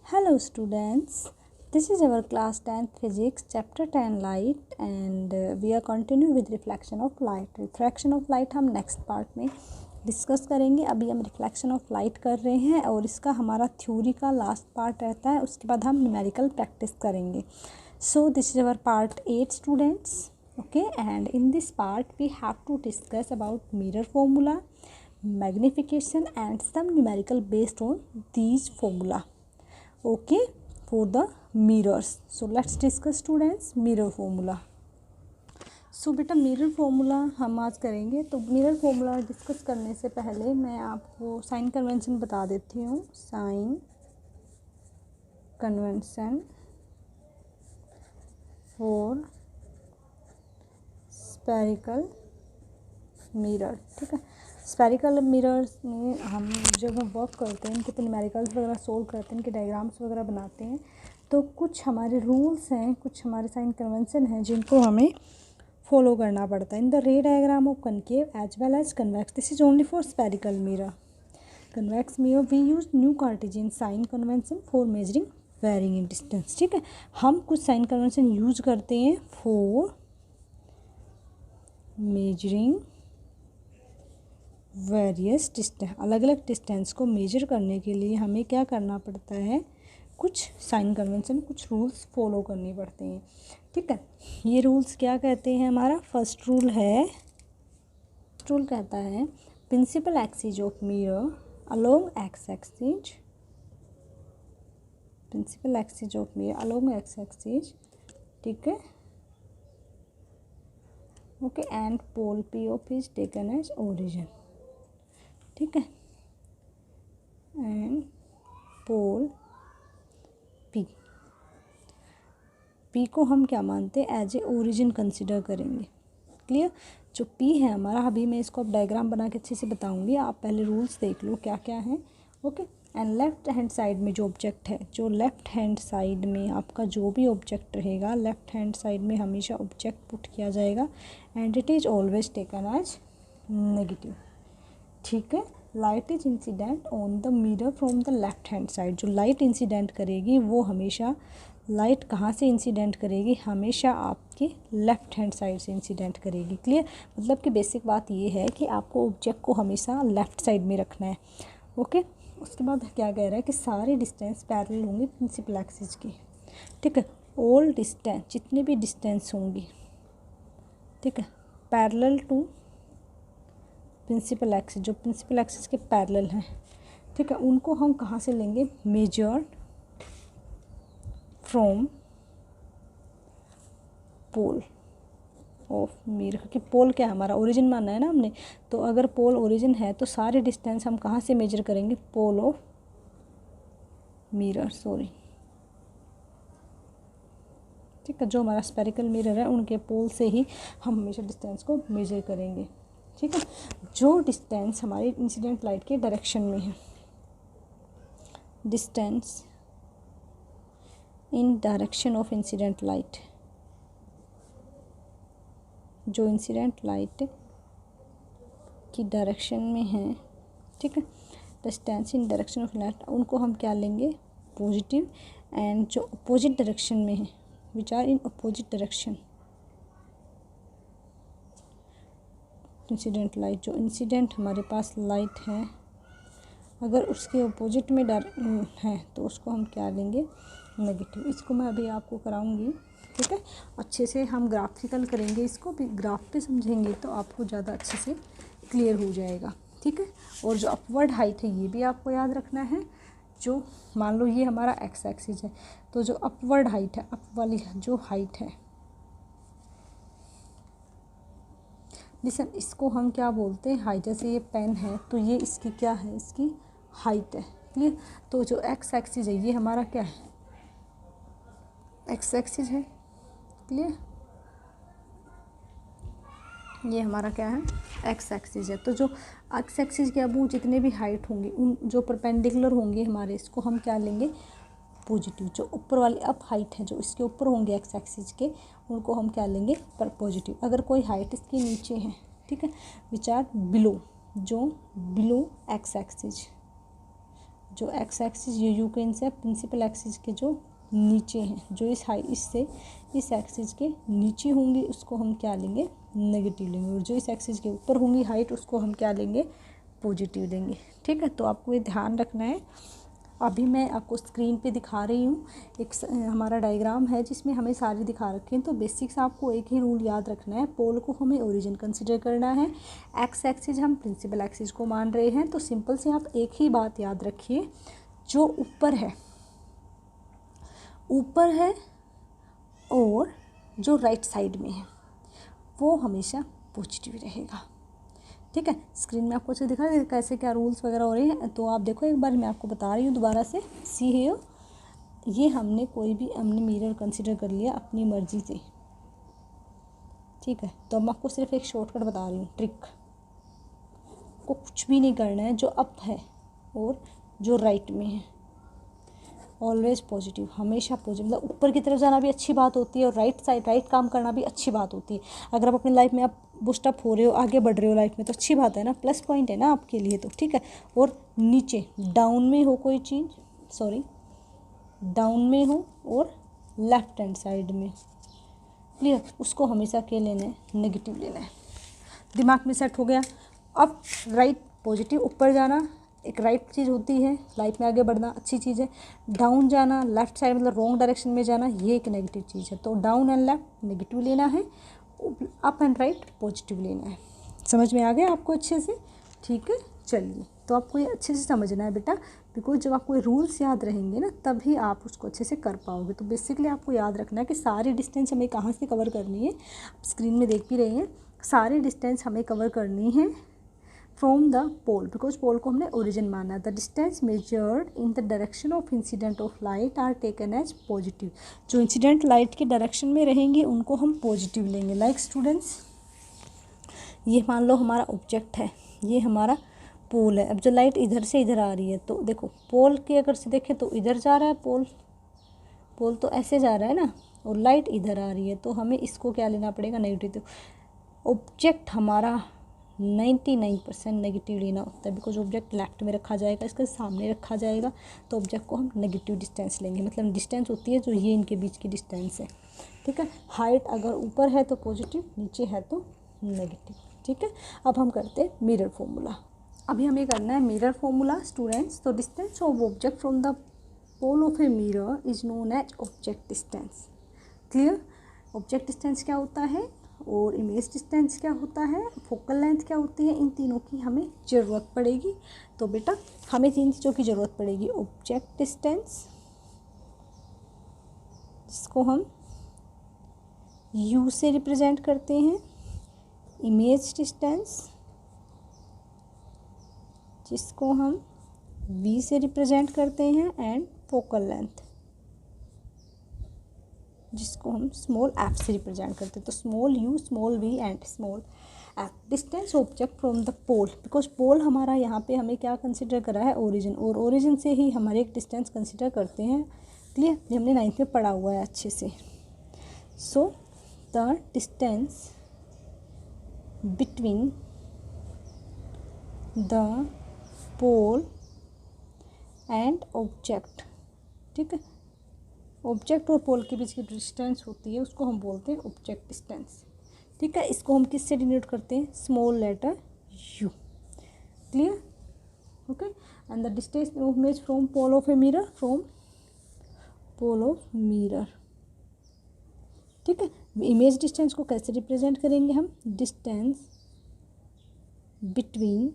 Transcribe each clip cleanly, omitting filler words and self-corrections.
Hello students, this is our class 10th physics chapter 10 light and we are continue with reflection of light. Reflection of light हम next part में discuss करेंगे. अभी हम reflection of light कर रहे हैं और इसका हमारा थ्योरी का लास्ट पार्ट रहता है. उसके बाद हम न्यूमेरिकल प्रैक्टिस करेंगे. So this is our part 8 students. Okay, and in this part we have to discuss about mirror formula, magnification and some numerical based on these formula. Okay, for the mirrors. So let's discuss students mirror formula. So बेटा mirror formula हम आज करेंगे. तो mirror formula discuss करने से पहले मैं आपको साइन कन्वेंशन बता देती हूँ. Sign convention for spherical mirror. ठीक है, स्फेरिकल मिरर्स में हम जब हम वर्क करते हैं, इनके पे न्यूमेरिकल्स वगैरह सोल्व करते हैं, इनके डायग्राम्स वगैरह बनाते हैं, तो कुछ हमारे रूल्स हैं, कुछ हमारे साइन कन्वेंशन हैं जिनको हमें फॉलो करना पड़ता है. In the ray diagram of concave as well as convex, this is only for spherical mirror. Convex mirror we use new Cartesian sign convention for measuring varying in distance. ठीक है, हम कुछ साइन कन्वेंशन यूज करते हैं for measuring various distance. अलग अलग distance को major करने के लिए हमें क्या करना पड़ता है, कुछ साइन कन्वेंशन, कुछ रूल्स फॉलो करने पड़ते हैं. ठीक है, ये रूल्स क्या कहते हैं. हमारा फर्स्ट रूल कहता है principal axis of mirror along X axis. Principal axis of mirror along X axis. ठीक है, okay, and pole P of is taken as origin. ठीक है, एंड पोल पी को हम क्या मानते हैं, एज ए ओरिजिन कंसिडर करेंगे. क्लियर. जो पी है हमारा, अभी मैं इसको अब डायग्राम बना के अच्छे से बताऊंगी, आप पहले रूल्स देख लो क्या क्या है. Okay, and left hand side में जो ऑब्जेक्ट है, जो लेफ्ट हैंड साइड में आपका जो भी ऑब्जेक्ट रहेगा, लेफ्ट हैंड साइड में हमेशा ऑब्जेक्ट पुट किया जाएगा and it is always taken as negative. ठीक है, light is incident on the mirror from the left hand side. जो लाइट इंसिडेंट करेगी वो हमेशा, लाइट कहाँ से इंसिडेंट करेगी, हमेशा आपके लेफ्ट हैंड साइड से इंसिडेंट करेगी. क्लियर. मतलब कि बेसिक बात ये है कि आपको ऑब्जेक्ट को हमेशा लेफ्ट साइड में रखना है. ओके, उसके बाद क्या कह रहा है कि सारे डिस्टेंस पैरेलल होंगे प्रिंसिपल एक्सिस की. ठीक है, ऑल डिस्टेंस, जितने भी डिस्टेंस होंगी, ठीक है, पैरेलल टू प्रिंसिपल एक्सिस, जो प्रिंसिपल एक्सिस के पैरेलल हैं. ठीक है, उनको हम कहाँ से लेंगे, measured from pole of mirror. कि पोल क्या है हमारा, ओरिजिन मानना है ना हमने. तो अगर पोल ओरिजिन है तो सारे डिस्टेंस हम कहाँ से मेजर करेंगे, पोल ऑफ मिरर. सॉरी, ठीक है, जो हमारा स्फेरिकल मिरर है उनके पोल से ही हम हमेशा डिस्टेंस को मेजर करेंगे. ठीक है, जो डिस्टेंस हमारी इंसिडेंट लाइट के डायरेक्शन में है, distance in direction of incident light, जो इंसिडेंट लाइट की डायरेक्शन में है. ठीक है, distance in direction of light, उनको हम क्या लेंगे, पॉजिटिव. एंड जो अपोजिट डायरेक्शन में है, which are in opposite direction, incident light, जो इंसिडेंट हमारे पास लाइट है अगर उसके अपोजिट में है तो उसको हम क्या लेंगे, नेगेटिव. इसको मैं अभी आपको कराऊंगी. ठीक है, अच्छे से हम ग्राफिकल करेंगे, इसको भी ग्राफ पे समझेंगे तो आपको ज़्यादा अच्छे से क्लियर हो जाएगा. ठीक है, और जो अपवर्ड हाइट है ये भी आपको याद रखना है. जो मान लो ये हमारा एक्स एक्सिस है, तो जो अपवर्ड हाइट है, अप वाली जो हाइट है, लिसन, इसको हम क्या बोलते हैं, हाइट. जैसे ये पेन है तो ये इसकी क्या है, इसकी हाइट है. क्लियर. तो जो एक्स एक्सिस है ये हमारा क्या है, एक्स एक्सिस है. क्लियर, ये हमारा क्या है, एक्स एक्सिस है. तो जो एक्स एक्सिस के अब जितने भी हाइट होंगे, उन जो परपेंडिकुलर होंगे हमारे, इसको हम क्या लेंगे, पॉजिटिव. जो ऊपर वाली अप हाइट है, जो इसके ऊपर होंगे एक्स एक्सिस के, उनको हम क्या लेंगे, पर पॉजिटिव. अगर कोई हाइट इसके नीचे है, ठीक है, विच आर बिलो, जो बिलो एक्स एक्सिस, जो एक्स एक्सिस ये यू के इनसे प्रिंसिपल एक्सिस के जो नीचे हैं, जो इससे इस एक्सिस के नीचे होंगी उसको हम क्या लेंगे, नेगेटिव लेंगे, और जो इस एक्सिस के ऊपर होंगी हाइट उसको हम क्या लेंगे, पॉजिटिव लेंगे। ठीक है, तो आपको ये ध्यान रखना है। अभी मैं आपको स्क्रीन पे दिखा रही हूँ, एक हमारा डायग्राम है जिसमें हमें सारे दिखा रखे हैं। तो बेसिक्स आपको एक ही रूल याद रखना है, पोल को हमें ओरिजिन कंसिडर करना है, एक्स एक्सिस हम प्रिंसिपल एक्सिस को मान रहे हैं। तो सिंपल से आप एक ही बात याद रखिए, जो ऊपर है और जो राइट साइड में है वो हमेशा पॉजिटिव रहेगा। ठीक है, स्क्रीन में आपको अच्छे दिखा दे कैसे क्या रूल्स वगैरह हो रहे हैं। तो आप देखो एक बार मैं आपको बता रही हूँ दोबारा से। सी है ये हमने मिरर कंसिडर कर लिया अपनी मर्जी से। ठीक है, तो मैं आपको सिर्फ एक शॉर्टकट बता रही हूँ, ट्रिक को कुछ भी नहीं करना है। जो अप है और जो राइट में है ऑलवेज पॉजिटिव, हमेशा पॉजिटिव। मतलब ऊपर की तरफ जाना भी अच्छी बात होती है और राइट काम करना भी अच्छी बात होती है। अगर आप अपनी लाइफ में आप बूस्ट अप हो रहे हो, आगे बढ़ रहे हो लाइफ में, तो अच्छी बात है ना, प्लस पॉइंट है ना आपके लिए। तो ठीक है, और नीचे डाउन में हो कोई चीज़, डाउन में हो और लेफ्ट हैंड साइड में, क्लियर, उसको हमेशा क्या लेना है, नेगेटिव लेना है। दिमाग में सेट हो गया। अब राइट पॉजिटिव, ऊपर जाना एक राइट चीज़ होती है, लाइफ में आगे बढ़ना अच्छी चीज़ है। डाउन जाना लेफ्ट साइड मतलब रॉन्ग डायरेक्शन में जाना, ये एक नेगेटिव चीज़ है। तो डाउन एंड लेफ्ट नेगेटिव लेना है, अप एंड राइट पॉजिटिव लेना है। समझ में आ गया आपको अच्छे से? ठीक है, चलिए, तो आपको ये अच्छे से समझना है बेटा, बिकॉज जब आपको ये रूल्स याद रहेंगे ना तभी आप उसको अच्छे से कर पाओगे। तो बेसिकली आपको याद रखना है कि सारी डिस्टेंस हमें कहाँ से कवर करनी है। आप स्क्रीन में देख भी रहे हैं, सारी डिस्टेंस हमें कवर करनी है from the pole, because pole को हमने ओरिजिन माना है। The distance measured in the direction of incident of light are taken as positive. जो इंसिडेंट लाइट के डायरेक्शन में रहेंगे उनको हम पॉजिटिव लेंगे। लाइक स्टूडेंट्स, ये मान लो हमारा ऑब्जेक्ट है, ये हमारा पोल है। अब जो लाइट इधर से इधर आ रही है, तो देखो पोल के अगर से देखें तो इधर जा रहा है पोल तो ऐसे जा रहा है ना, और लाइट इधर आ रही है, तो हमें इसको क्या लेना पड़ेगा, नेगेटिव। ऑब्जेक्ट हमारा 99% नेगेटिव लेना होता है, बिकॉज ऑब्जेक्ट लेफ्ट में रखा जाएगा, इसके सामने रखा जाएगा, तो ऑब्जेक्ट को हम नेगेटिव डिस्टेंस लेंगे। मतलब डिस्टेंस होती है जो ये इनके बीच की डिस्टेंस है। ठीक है, हाइट अगर ऊपर है तो पॉजिटिव, नीचे है तो नेगेटिव। ठीक है, अब हम करते हैं मिरर फॉर्मूला। अभी हमें करना है मिरर फॉर्मूला स्टूडेंट्स। तो distance of object from the pole of a mirror is known as object distance. Clear, object distance क्या होता है और इमेज डिस्टेंस क्या होता है, फोकल लेंथ क्या होती है, इन तीनों की हमें ज़रूरत पड़ेगी। तो बेटा हमें 3 चीज़ों की ज़रूरत पड़ेगी, ऑब्जेक्ट डिस्टेंस जिसको हम U से रिप्रेजेंट करते हैं, इमेज डिस्टेंस जिसको हम V से रिप्रेजेंट करते हैं, एंड फोकल लेंथ जिसको हम स्मॉल f से रिप्रेजेंट करते हैं। तो small u, small v and small f। Distance object from the pole, because pole हमारा यहाँ पे हमें क्या कंसिडर करा है, ओरिजिन, और ओरिजिन से ही हमारे एक डिस्टेंस कंसिडर करते हैं। क्लियर, ये हमने 9th में पढ़ा हुआ है अच्छे से। So the distance between the pole and object, ठीक है, ऑब्जेक्ट और पोल के बीच की डिस्टेंस होती है उसको हम बोलते हैं ऑब्जेक्ट डिस्टेंस। ठीक है, इसको हम किससे डिनोट करते हैं, small letter u। Clear, okay. And the distance of image from pole of a mirror, from pole of mirror. ठीक है, इमेज डिस्टेंस को कैसे रिप्रेजेंट करेंगे हम, distance between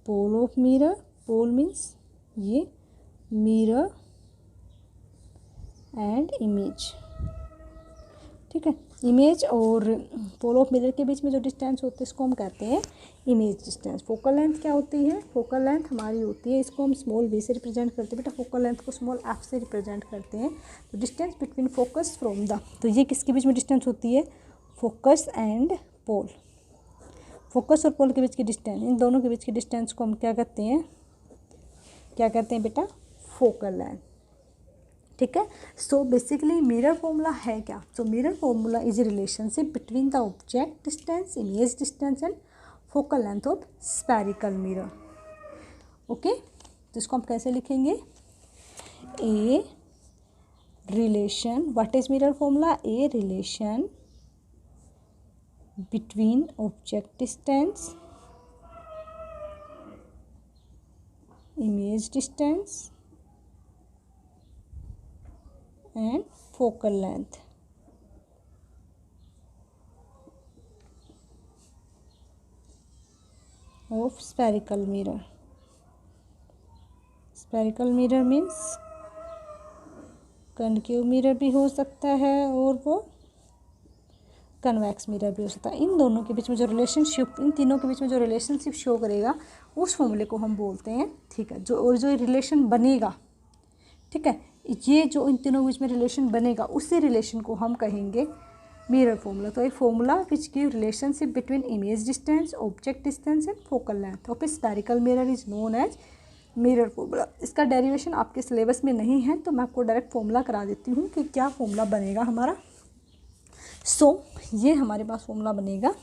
pole of mirror, pole means ये मिरर एंड इमेज। ठीक है, image और पोल ऑफ मिरर के बीच में जो डिस्टेंस होती है इसको हम कहते हैं इमेज डिस्टेंस। फोकल लेंथ क्या होती है, फोकल लेंथ हमारी होती है, इसको हम स्मॉल v से रिप्रेजेंट करते हैं। बेटा फोकल लेंथ को स्मॉल f से रिप्रेजेंट करते हैं। तो distance between focus from the, तो ये किसके बीच में डिस्टेंस होती है, फोकस एंड पोल। फोकस और पोल के बीच की डिस्टेंस, इन दोनों के बीच की डिस्टेंस को हम क्या कहते हैं, बेटा फोकल लेंथ। ठीक है, सो बेसिकली मिरर फॉर्मूला है क्या, so mirror formula is a relationship between the object distance, image distance and focal length of spherical mirror. Okay, तो इसको हम कैसे लिखेंगे, a relation, what is mirror formula, a relation between object distance, image distance and focal length. Of spherical mirror. Spherical mirror means concave mirror भी हो सकता है और वो कन्वेक्स मिरर भी हो सकता है। इन दोनों के बीच में जो रिलेशनशिप, इन तीनों के बीच में जो रिलेशनशिप शो करेगा उस फॉर्मूले को हम बोलते हैं, ठीक है, जो और जो रिलेशन बनेगा, ठीक है, ये जो इन तीनों के बीच में रिलेशन बनेगा उसी रिलेशन को हम कहेंगे मिरर फॉर्मूला। तो ये formula which give relationship between image distance, object distance and focal length of a spherical mirror is known as mirror formula. इसका डेरिवेशन आपके सिलेबस में नहीं है तो मैं आपको डायरेक्ट फॉर्मूला करा देती हूँ कि क्या फॉर्मूला बनेगा हमारा। ये हमारे पास फॉर्मूला बनेगा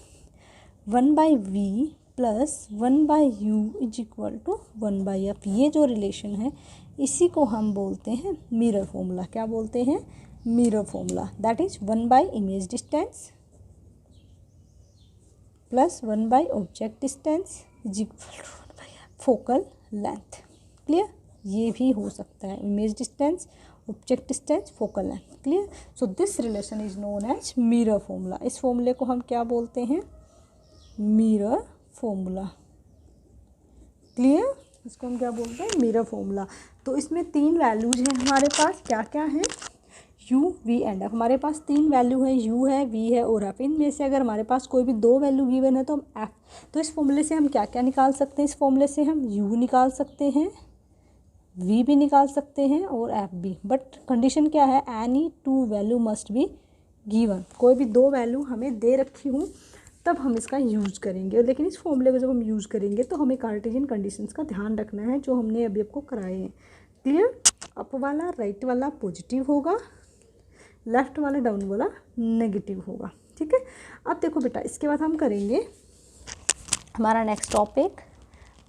1/v plus 1/u is equal to 1/f। ये जो रिलेशन है इसी को हम बोलते हैं मिरर फॉर्मूला। क्या बोलते हैं, मिरर फॉर्मूला। दैट इज 1/इमेज डिस्टेंस प्लस 1/ऑब्जेक्ट डिस्टेंस इज इक्वल टू 1/फोकल लेंथ। क्लियर, ये भी हो सकता है, image distance, object distance, focal length. Clear, so this relation is known as mirror formula. इस फॉर्मूले को हम क्या बोलते हैं, मिरर फॉर्मूला। क्लियर, इसको हम क्या बोलते हैं, मिरर फॉर्मूला। तो इसमें 3 वैल्यूज हैं हमारे पास, क्या क्या है, u, v एंड f। हमारे पास 3 वैल्यू है, u है, v है और f। इनमें से अगर हमारे पास कोई भी 2 वैल्यू गिवन है तो हम f। तो इस फॉर्मूले से हम क्या क्या निकाल सकते हैं, इस फॉर्मूले से हम u निकाल सकते हैं, v भी निकाल सकते हैं और f भी। बट कंडीशन क्या है, any 2 value must be given. कोई भी 2 वैल्यू हमें दे रखी हूँ तब हम इसका यूज़ करेंगे। लेकिन इस फॉर्मूले को जब हम यूज़ करेंगे तो हमें कार्टेशियन कंडीशंस का ध्यान रखना है जो हमने अभी आपको कराए हैं। क्लियर, अप वाला राइट वाला पॉजिटिव होगा, लेफ्ट वाला डाउन वाला नेगेटिव होगा। ठीक है, अब देखो बेटा, इसके बाद हम करेंगे हमारा next topic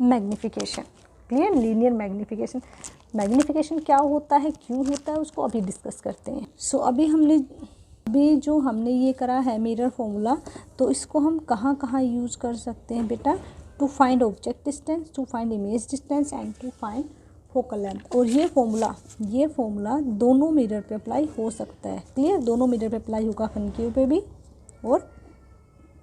magnification. Clear, linear magnification. Magnification क्या होता है, क्यों होता है, उसको अभी डिस्कस करते हैं। अभी जो हमने ये करा है मिरर फॉर्मूला, तो इसको हम कहाँ कहाँ यूज़ कर सकते हैं बेटा, to find object distance, to find image distance and to find focal length. और ये फॉर्मूला दोनों मिरर पे अप्लाई हो सकता है। क्लियर, दोनों मिरर पे अप्लाई होगा, कनकेव पे भी और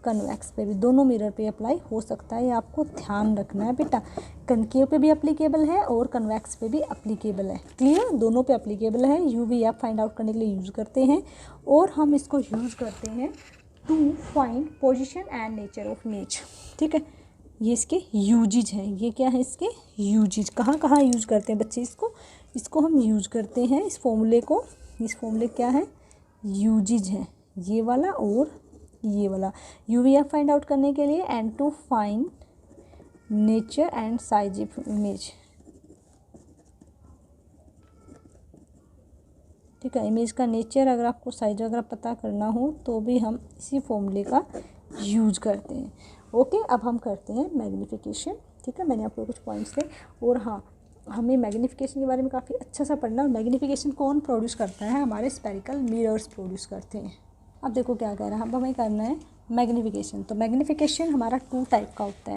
कन्वेक्स पे भी, दोनों मिरर पे अप्लाई हो सकता है। ये आपको ध्यान रखना है बेटा, कनकेव पे भी अप्लीकेबल है और कन्वेक्स पे भी अप्लीकेबल है। क्लियर, दोनों पे अप्लीकेबल है। UV आप फाइंड आउट करने के लिए यूज़ करते हैं और हम इसको यूज़ करते हैं to find position and nature of image. ठीक है, ये इसके यूजेज हैं। ये क्या है, इसके यूजेज। कहाँ कहाँ यूज़ करते हैं बच्चे इसको हम यूज़ करते हैं इस फॉर्मूले को। इस फॉर्मूले क्या है, यूजेज हैं, ये वाला और ये वाला। UV फाइंड आउट करने के लिए and to find nature and size of image. ठीक है, इमेज का नेचर अगर आपको साइज वगैरह पता करना हो तो भी हम इसी फॉर्मूले का यूज करते हैं। ओके, अब हम करते हैं मैग्नीफिकेशन। ठीक है, मैंने आपको कुछ पॉइंट्स थे और हाँ, हमें मैग्नीफिकेशन के बारे में काफ़ी अच्छा सा पढ़ना। और मैग्नीफिकेशन कौन प्रोड्यूस करता है, हमारे स्फेरिकल मिरर्स प्रोड्यूस करते हैं। अब देखो क्या कह रहा है, अब हमें करना है मैग्नीफिकेशन। तो मैग्नीफिकेशन हमारा 2 टाइप का होता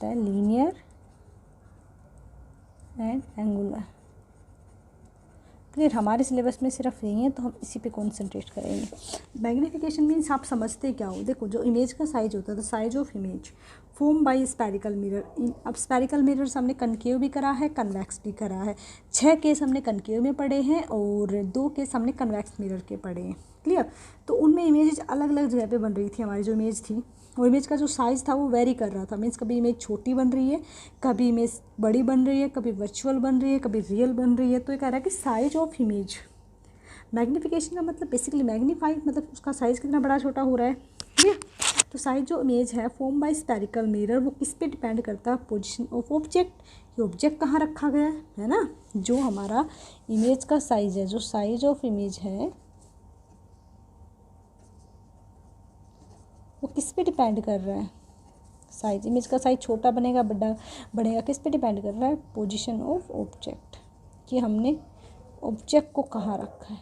है। Linear and angular. क्लियर, हमारे सिलेबस में सिर्फ यही है तो हम इसी पे कॉन्सेंट्रेट करेंगे। मैग्नीफिकेशन मीन्स आप समझते क्या हो, देखो जो इमेज का साइज होता है, the size of image form by spherical mirror. अब स्फेरिकल मिरर्स हमने कनकेव भी करा है, कन्वेक्स भी करा है। 6 केस हमने कनकेव में पढ़े हैं और 2 केस हमने कन्वेक्स मिरर के पढ़े हैं। क्लियर, तो उनमें इमेज अलग अलग जगह पे बन रही थी। हमारी जो इमेज थी, वो इमेज का जो साइज़ था वो वेरी कर रहा था। मीन्स कभी इमेज छोटी बन रही है, कभी इमेज बड़ी बन रही है, कभी वर्चुअल बन रही है, कभी रियल बन रही है। तो ये कह रहा है कि साइज ऑफ इमेज। मैग्नीफिकेशन का मतलब बेसिकली मैग्नीफाइड, मतलब उसका साइज़ कितना बड़ा छोटा हो रहा है। ठीक, तो साइज जो इमेज है फॉर्म बाय स्फेरिकल मिरर, वो किस पे डिपेंड करता है, पोजीशन ऑफ ऑब्जेक्ट। ये ऑब्जेक्ट कहाँ रखा गया है ना, जो हमारा इमेज का साइज़ है, जो साइज ऑफ इमेज है वो किस पे डिपेंड कर रहा है? साइज, इमेज का साइज छोटा बनेगा बड़ा बढ़ेगा, किस पे डिपेंड कर रहा है? पोजीशन ऑफ ऑब्जेक्ट, कि हमने ऑब्जेक्ट को कहाँ रखा है,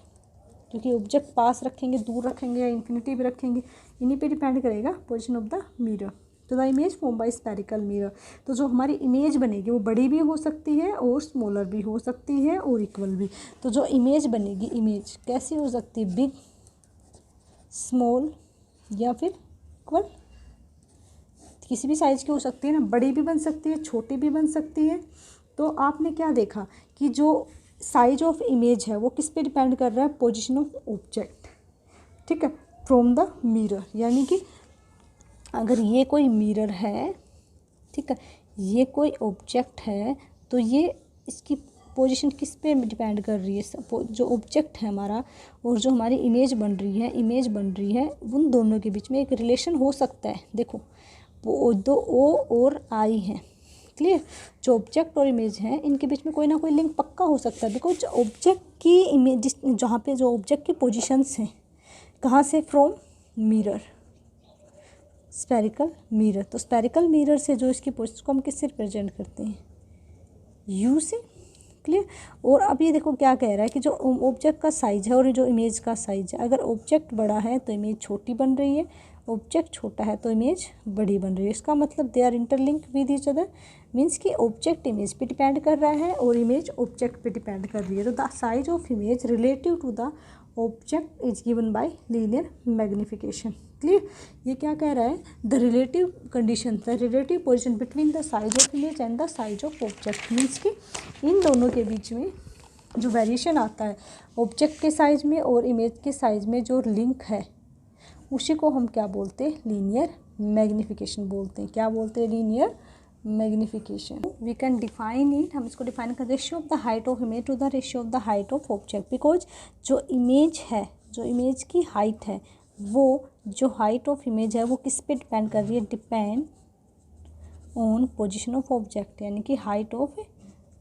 क्योंकि ऑब्जेक्ट पास रखेंगे, दूर रखेंगे या इन्फिनिटी पे रखेंगे, इन्हीं पे डिपेंड करेगा पोजीशन ऑफ द मिरर। तो the image form by spherical mirror, तो जो हमारी इमेज बनेगी वो बड़ी भी हो सकती है और स्मॉलर भी हो सकती है और इक्वल भी। तो जो इमेज बनेगी, इमेज कैसी हो सकती है? बिग, स्मॉल या फिर इक्वल, किसी भी साइज़ की हो सकती है ना, बड़ी भी बन सकती है, छोटी भी बन सकती है। तो आपने क्या देखा कि जो साइज ऑफ इमेज है वो किस पे डिपेंड कर रहा है? पोजीशन ऑफ ऑब्जेक्ट, ठीक है, फ्रॉम द मिरर। यानी कि अगर ये कोई मिरर है, ठीक है, ये कोई ऑब्जेक्ट है, तो ये इसकी पोजीशन किस पे डिपेंड कर रही है? जो ऑब्जेक्ट है हमारा और जो हमारी इमेज बन रही है, उन दोनों के बीच में एक रिलेशन हो सकता है। देखो वो दो ओ और आई हैं, क्लियर। जो ऑब्जेक्ट और इमेज हैं इनके बीच में कोई ना कोई लिंक पक्का हो सकता है, बिकॉज ऑब्जेक्ट की इमेज, जहाँ पे जो ऑब्जेक्ट की पोजीशंस हैं, कहाँ से? From mirror, spherical mirror. तो स्फेरिकल मिरर से जो इसकी पोजीशन को हम किससे रिप्रेजेंट करते हैं? यू से, क्लियर। और अब ये देखो क्या कह रहा है कि जो ऑब्जेक्ट का साइज है और जो इमेज का साइज है, अगर ऑब्जेक्ट बड़ा है तो इमेज छोटी बन रही है, ऑब्जेक्ट छोटा है तो इमेज बड़ी बन रही है। इसका मतलब they are interlink with each other, means कि ऑब्जेक्ट इमेज पे डिपेंड कर रहा है और इमेज ऑब्जेक्ट पे डिपेंड कर रही है। तो the size of image relative to the object is given by linear magnification, clear. ये क्या कह रहा है? The relative condition, the relative position between the size of image and the size of object, means कि इन दोनों के बीच में जो वेरिएशन आता है ऑब्जेक्ट के साइज में और इमेज के साइज में, जो लिंक है, उसी को हम क्या बोलते हैं? लीनियर मैग्निफिकेशन बोलते हैं। क्या बोलते हैं? Linear magnification. We can define it, हम इसको डिफाइन कर, ratio of the height of image to the ratio of the height of object. Because जो इमेज है, जो इमेज की हाइट है, वो जो हाइट ऑफ इमेज है वो किस पे डिपेंड कर रही है? Depend on position of object, यानी कि हाइट ऑफ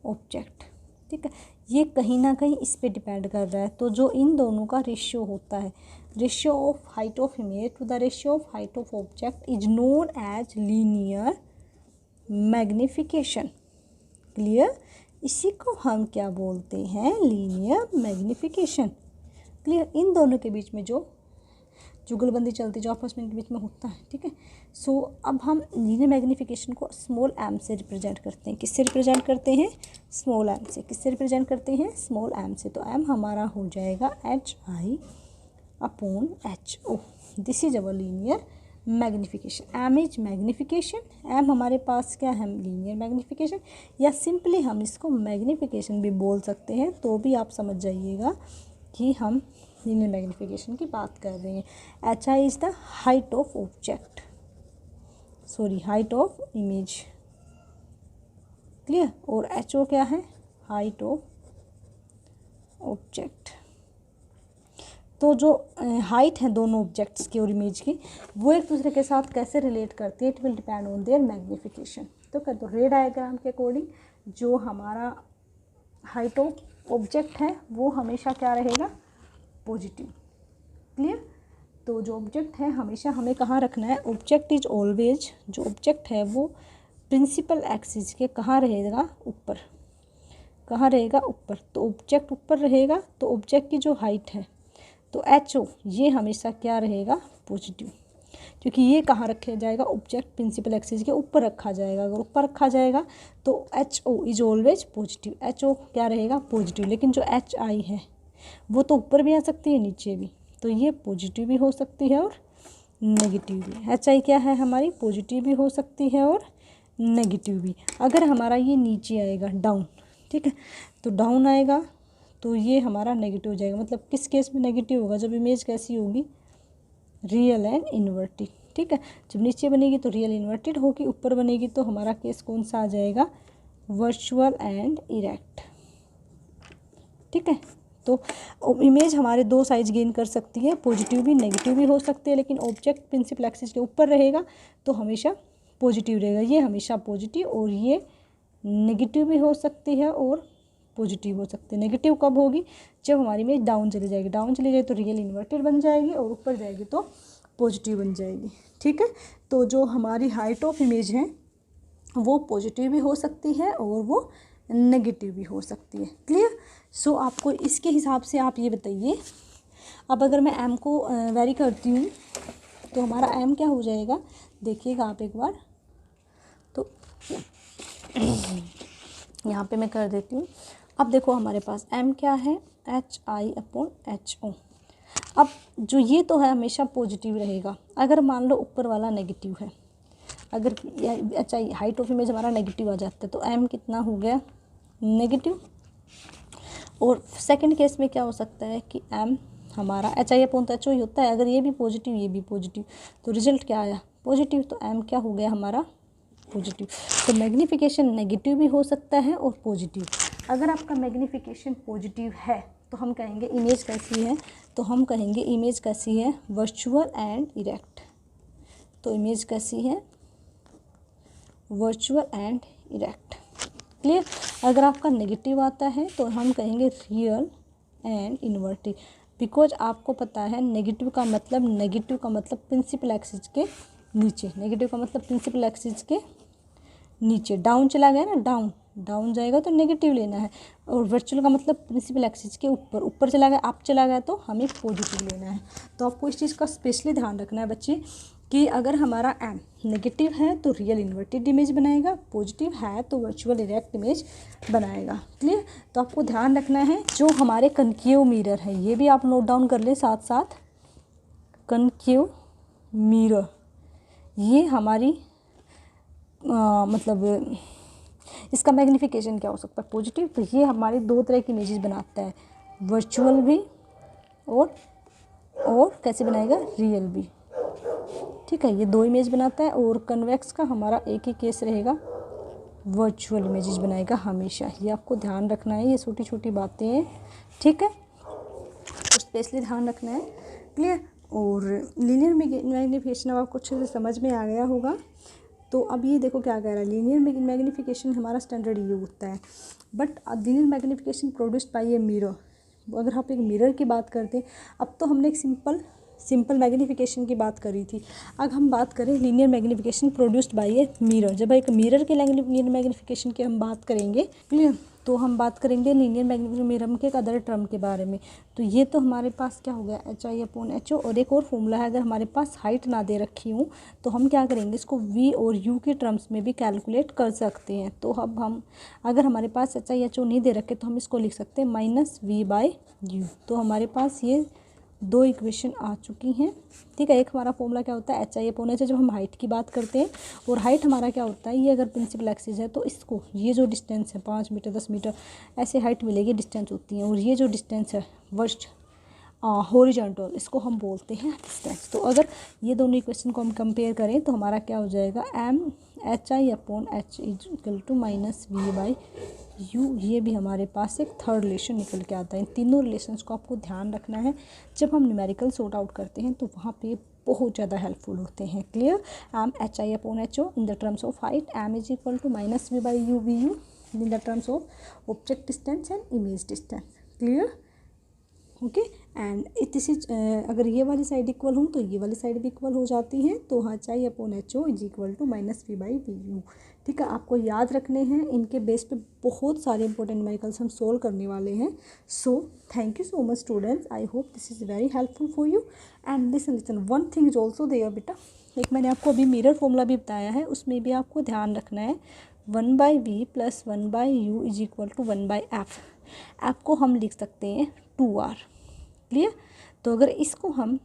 ऑब्जेक्ट, ठीक है। ये कहीं ना कहीं इस पे डिपेंड कर रहा है। तो जो इन दोनों का रेशियो होता है, ratio of height of image to the ratio of height of object is known as linear magnification, clear. इसी को हम क्या बोलते हैं? Linear magnification, clear. इन दोनों के बीच में जो जुगलबंदी चलती है, जो आपस में इनके बीच में होता है, ठीक है। सो अब हम लीनियर मैग्निफिकेशन को स्मॉल एम से रिप्रेजेंट करते हैं। किससे रिप्रेजेंट करते हैं? स्मॉल एम से। किससे रिप्रेजेंट करते हैं? स्मॉल एम से। तो एम हमारा हो जाएगा HI upon HO। This is our linear magnification. M is magnification, M हमारे पास क्या है? लीनियर मैग्निफिकेशन, या सिंपली हम इसको मैग्निफिकेशन भी बोल सकते हैं, तो भी आप समझ जाइएगा कि हम लीनियर मैग्निफिकेशन की बात कर रहे हैं। HI is the height of object, sorry height of image, clear. और HO क्या है? Height of object. तो जो हाइट है दोनों ऑब्जेक्ट्स की और इमेज की, वो एक दूसरे के साथ कैसे रिलेट करती है? It will depend on their magnification. तो कर दो रे डायग्राम के अकॉर्डिंग, जो हमारा हाइट ऑफ ऑब्जेक्ट है वो हमेशा क्या रहेगा? Positive, clear. तो जो ऑब्जेक्ट है हमेशा हमें कहाँ रखना है? ऑब्जेक्ट इज ऑलवेज, जो ऑब्जेक्ट है वो प्रिंसिपल एक्सिस के कहाँ रहेगा? ऊपर। कहाँ रहेगा? ऊपर। तो ऑब्जेक्ट ऊपर रहेगा, तो ऑब्जेक्ट की जो हाइट है, तो HO ये हमेशा क्या रहेगा? पॉजिटिव, क्योंकि ये कहाँ रखा जाएगा? ऑब्जेक्ट प्रिंसिपल एक्सिस के ऊपर रखा जाएगा। अगर ऊपर रखा जाएगा तो HO is always positive, HO क्या रहेगा? पॉजिटिव। लेकिन जो HI है वो तो ऊपर भी आ सकती है, नीचे भी, तो ये पॉजिटिव भी हो सकती है और नेगेटिव भी। HI क्या है? हमारी पॉजिटिव भी हो सकती है और नेगेटिव भी। अगर हमारा ये नीचे आएगा, डाउन, ठीक है, तो डाउन आएगा तो ये हमारा नेगेटिव हो जाएगा। मतलब किस केस में नेगेटिव होगा? जब इमेज कैसी होगी? रियल एंड इन्वर्टेड, ठीक है। जब नीचे बनेगी तो रियल इन्वर्टेड होगी, ऊपर बनेगी तो हमारा केस कौन सा आ जाएगा? वर्चुअल एंड इरेक्ट, ठीक है। तो इमेज हमारे दो साइज गेन कर सकती है, पॉजिटिव भी नेगेटिव भी हो सकती है, लेकिन ऑब्जेक्ट प्रिंसिपल एक्सिस के ऊपर रहेगा तो हमेशा पॉजिटिव रहेगा। ये हमेशा पॉजिटिव, और ये नेगेटिव भी हो सकती है और पॉजिटिव हो सकती है। नेगेटिव कब होगी? जब हमारी इमेज डाउन चली जाएगी। डाउन चली जाए तो रियल इन्वर्टेड बन जाएगी, और ऊपर जाएगी तो पॉजिटिव बन जाएगी। ठीक है, तो जो हमारी हाइट ऑफ इमेज है वो पॉजिटिव भी हो सकती है और वो नेगेटिव भी हो सकती है। क्लियर। सो आपको इसके हिसाब से आप ये बताइए, अब अगर मैं एम को वेरी करती हूँ तो हमारा एम क्या हो जाएगा, देखिएगा आप एक बार, तो यहाँ पे मैं कर देती हूँ। अब देखो हमारे पास m क्या है, HI/HO। अब जो ये तो है हमेशा पॉजिटिव रहेगा, अगर मान लो ऊपर वाला नेगेटिव है, अगर HI हाइट ऑफ इमेज हमारा नेगेटिव आ जाता है तो m कितना हो गया, नेगेटिव। और सेकंड केस में क्या हो सकता है कि m हमारा HI/HO ही होता है, अगर ये भी पॉजिटिव ये भी पॉजिटिव तो रिजल्ट क्या आया, पॉजिटिव, तो m क्या हो गया हमारा, पॉजिटिव। तो मैग्नीफिकेशन नेगेटिव भी हो सकता है और पॉजिटिव। अगर आपका मैग्नीफिकेशन पॉजिटिव है तो हम कहेंगे इमेज कैसी है, तो हम कहेंगे इमेज कैसी है, वर्चुअल एंड इरेक्ट। तो इमेज कैसी है, वर्चुअल एंड इरेक्ट। क्लियर। अगर आपका नेगेटिव आता है तो हम कहेंगे रियल एंड इन्वर्टेड, बिकॉज आपको पता है नेगेटिव का मतलब प्रिंसिपल एक्सिस के नीचे, नेगेटिव का मतलब प्रिंसिपल एक्सिस के नीचे, डाउन चला गया ना, डाउन जाएगा तो नेगेटिव लेना है, और वर्चुअल का मतलब प्रिंसिपल एक्सिस के ऊपर चला गया, अप चला गया तो हमें पॉजिटिव लेना है। तो आपको इस चीज़ का स्पेशली ध्यान रखना है बच्चे कि अगर हमारा एम नेगेटिव है तो रियल इन्वर्टेड इमेज बनाएगा, पॉजिटिव है तो वर्चुअल इरेक्ट इमेज बनाएगा। क्लियर। तो आपको ध्यान रखना है जो हमारे कनकेव मिरर है, ये भी आप नोट डाउन कर लें साथ साथ, कनकेव मिरर ये हमारी मतलब इसका मैग्नीफिकेशन क्या हो सकता है, पॉजिटिव। तो ये हमारी दो तरह की इमेजेस बनाता है, वर्चुअल भी और कैसे बनाएगा, रियल भी। ठीक है, ये दो इमेज बनाता है। और कन्वेक्स का हमारा एक ही केस रहेगा, वर्चुअल इमेजेस बनाएगा हमेशा। ये आपको ध्यान रखना है, ये छोटी छोटी बातें हैं। ठीक है, तो स्पेशली ध्यान रखना है। क्लियर। और लीनियर मैग्नीफिकेशन अब आपको अच्छे से समझ में आ गया होगा। तो अब ये देखो क्या कह रहा है, लीनियर मैग्नीफिकेशन हमारा स्टैंडर्ड ये होता है, but linear magnification produced by a mirror. अगर आप एक मिरर की बात करते हैं, अब तो हमने एक सिंपल मैग्नीफिकेशन की बात करी थी, अब हम बात करें linear magnification produced by a mirror. जब एक मिरर के लीनियर मैग्नीफिकेशन की हम बात करेंगे, क्लियर, तो हम बात करेंगे लीनियर मैग्नीफिकेशन मिरर के एक अदर टर्म के बारे में। तो ये तो हमारे पास क्या हो गया, HI/HO। और एक और फॉर्मूला है, अगर हमारे पास हाइट ना दे रखी हो तो हम क्या करेंगे, इसको V और U के टर्म्स में भी कैलकुलेट कर सकते हैं। तो अब हम अगर हमारे पास HI/HO नहीं दे रखे तो हम इसको लिख सकते हैं -V/U। तो हमारे पास ये दो इक्वेशन आ चुकी हैं। ठीक है, एक हमारा फॉर्मूला क्या होता है, HI/HO जब हम हाइट की बात करते हैं, और हाइट हमारा क्या होता है, ये अगर प्रिंसिपल एक्सिस है तो इसको ये जो डिस्टेंस है 5 मीटर 10 मीटर ऐसे हाइट मिलेगी, डिस्टेंस होती है, और ये जो डिस्टेंस है वर्स्ट हॉरिजॉन्टल, इसको हम बोलते हैं डिस्टेंस। तो अगर ये दोनों इक्वेशन को हम कंपेयर करें तो हमारा क्या हो जाएगा, HI/H -V/U। ये भी हमारे पास एक थर्ड रिलेशन निकल के आता है। इन तीनों रिलेशंस को आपको ध्यान रखना है, जब हम न्यूमेरिकल सॉर्ट आउट करते हैं तो वहाँ पे बहुत ज़्यादा हेल्पफुल होते हैं। Clear. HI/HO in the terms of height, M = -V/U VU in the terms of object distance and image distance. Clear. Okay. And this is अगर ये वाली साइड इक्वल हो तो ये वाली साइड भी इक्वल हो जाती है, तो HI/HO = -V/VU। ठीक है, आपको याद रखने हैं, इनके बेस पे बहुत सारे इंपॉर्टेंट न्यूमेरिकल्स हम सोल्व करने वाले हैं। So thank you so much students, I hope this is very helpful for you. And listen one thing is also there बेटा, एक मैंने आपको अभी मिरर फॉर्मूला भी बताया है, उसमें भी आपको ध्यान रखना है 1/V + 1/U = 1/F। F को हम लिख सकते हैं 2R। क्लियर। तो अगर इसको हम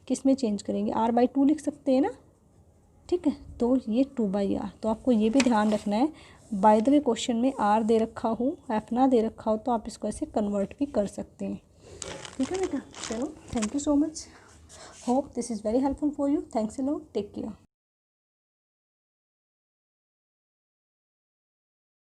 किस में चेंज करेंगे, R/2 लिख सकते हैं ना। ठीक है, तो ये 2/R। तो आपको ये भी ध्यान रखना है, बाय द वे क्वेश्चन में R दे रखा हो, F ना दे रखा हो तो आप इसको ऐसे कन्वर्ट भी कर सकते हैं। ठीक है बेटा, चलो thank you so much, hope this is very helpful for you. Thanks a lot, take care.